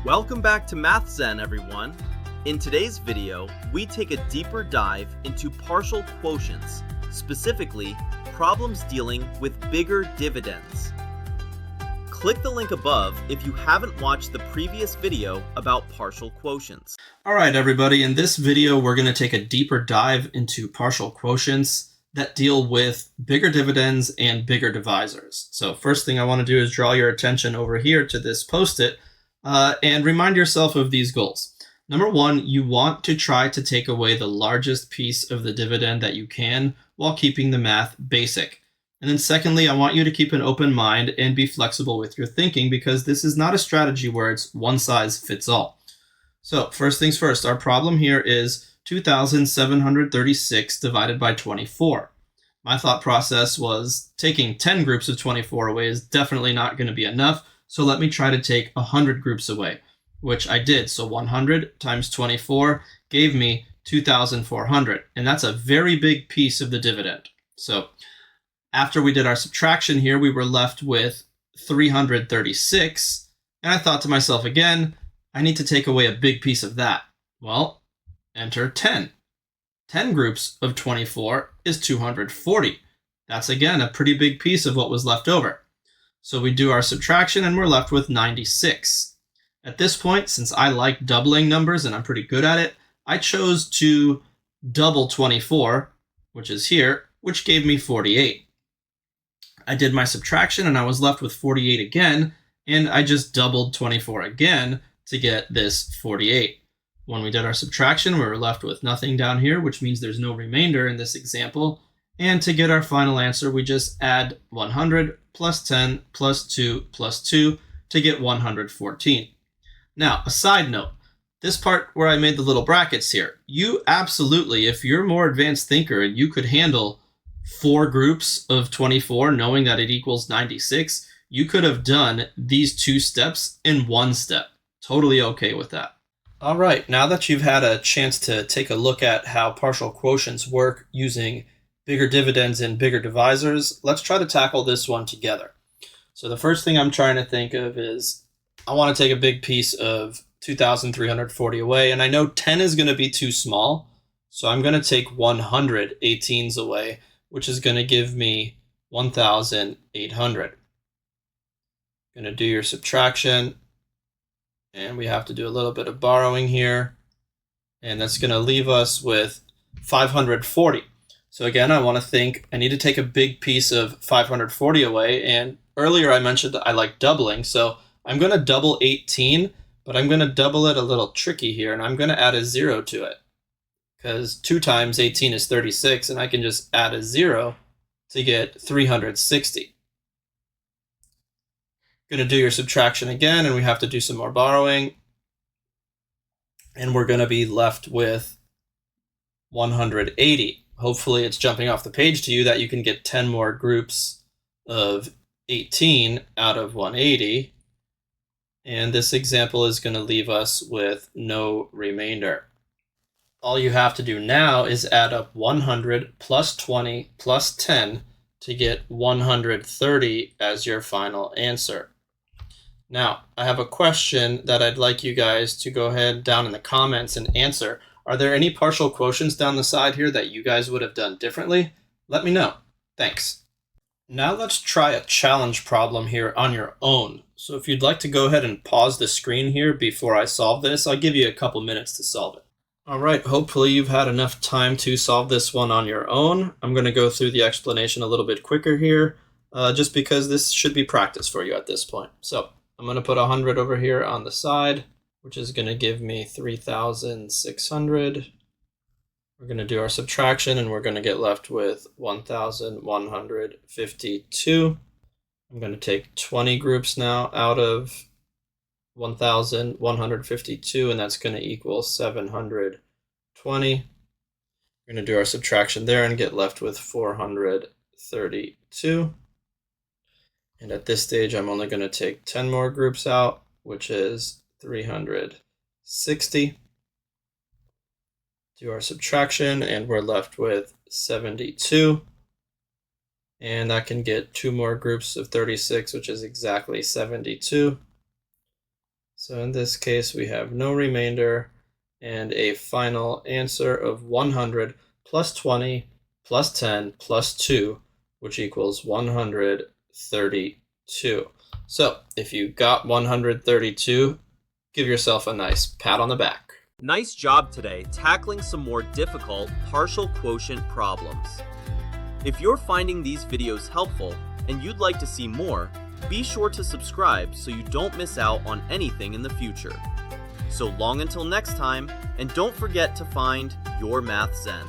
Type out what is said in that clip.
Welcome back to Math Zen, everyone. In today's video, we take a deeper dive into partial quotients, specifically problems dealing with bigger dividends. Click the link above if you haven't watched the previous video about partial quotients. All right, everybody, in this video, we're going to take a deeper dive into partial quotients that deal with bigger dividends and bigger divisors. So first thing I want to do is draw your attention over here to this post-it and remind yourself of these goals. Number one, you want to try to take away the largest piece of the dividend that you can while keeping the math basic. And then secondly, I want you to keep an open mind and be flexible with your thinking because this is not a strategy where it's one size fits all. So first things first, our problem here is 2,736 divided by 24. My thought process was taking 10 groups of 24 away is definitely not going to be enough. So let me try to take 100 groups away, which I did. So 100 times 24 gave me 2,400. And that's a very big piece of the dividend. So after we did our subtraction here, we were left with 336. And I thought to myself again, I need to take away a big piece of that. Well, enter 10. 10 groups of 24 is 240. That's again a pretty big piece of what was left over. So we do our subtraction and we're left with 96. At this point, since I like doubling numbers and I'm pretty good at it, I chose to double 24, which is here, which gave me 48. I did my subtraction and I was left with 48 again, and I just doubled 24 again to get this 48. When we did our subtraction, we were left with nothing down here, which means there's no remainder in this example. And to get our final answer, we just add 100 plus 10 plus 2 plus 2 to get 114. Now, a side note, this part where I made the little brackets here, you absolutely, if you're a more advanced thinker and you could handle 4 groups of 24 knowing that it equals 96, you could have done these 2 steps in 1 step. Totally okay with that. All right, now that you've had a chance to take a look at how partial quotients work using bigger dividends and bigger divisors, let's try to tackle this one together. So the first thing I'm trying to think of is I want to take a big piece of 2,340 away, and I know 10 is going to be too small, so I'm going to take 100 18s away, which is going to give me 1,800. Going to do your subtraction. And we have to do a little bit of borrowing here. And that's going to leave us with 540. So again, I want to think I need to take a big piece of 540 away. And earlier I mentioned that I like doubling. So I'm going to double 18, but I'm going to double it a little tricky here. And I'm going to add a 0 to it. Because 2 times 18 is 36. And I can just add a 0 to get 360. Going to do your subtraction again, and we have to do some more borrowing. And we're going to be left with 180. Hopefully it's jumping off the page to you that you can get 10 more groups of 18 out of 180. And this example is going to leave us with no remainder. All you have to do now is add up 100 plus 20 plus 10 to get 130 as your final answer. Now, I have a question that I'd like you guys to go ahead down in the comments and answer. Are there any partial quotients down the side here that you guys would have done differently? Let me know. Thanks. Now let's try a challenge problem here on your own. So if you'd like to go ahead and pause the screen here before I solve this, I'll give you a couple minutes to solve it. All right, hopefully you've had enough time to solve this one on your own. I'm going to go through the explanation a little bit quicker here, just because this should be practice for you at this point. So I'm going to put 100 over here on the side, which is going to give me 3,600. We're going to do our subtraction, and we're going to get left with 1,152. I'm going to take 20 groups now out of 1,152, and that's going to equal 720. We're going to do our subtraction there and get left with 432. And at this stage, I'm only going to take 10 more groups out, which is 360. Do our subtraction, and we're left with 72. And that can get 2 more groups of 36, which is exactly 72. So in this case, we have no remainder and a final answer of 100 plus 20 plus 10 plus 2, which equals 132. So if you got 132, give yourself a nice pat on the back. Nice job today tackling some more difficult partial quotient problems. If you're finding these videos helpful and you'd like to see more, be sure to subscribe so you don't miss out on anything in the future. So long until next time, and don't forget to find your Math Zen.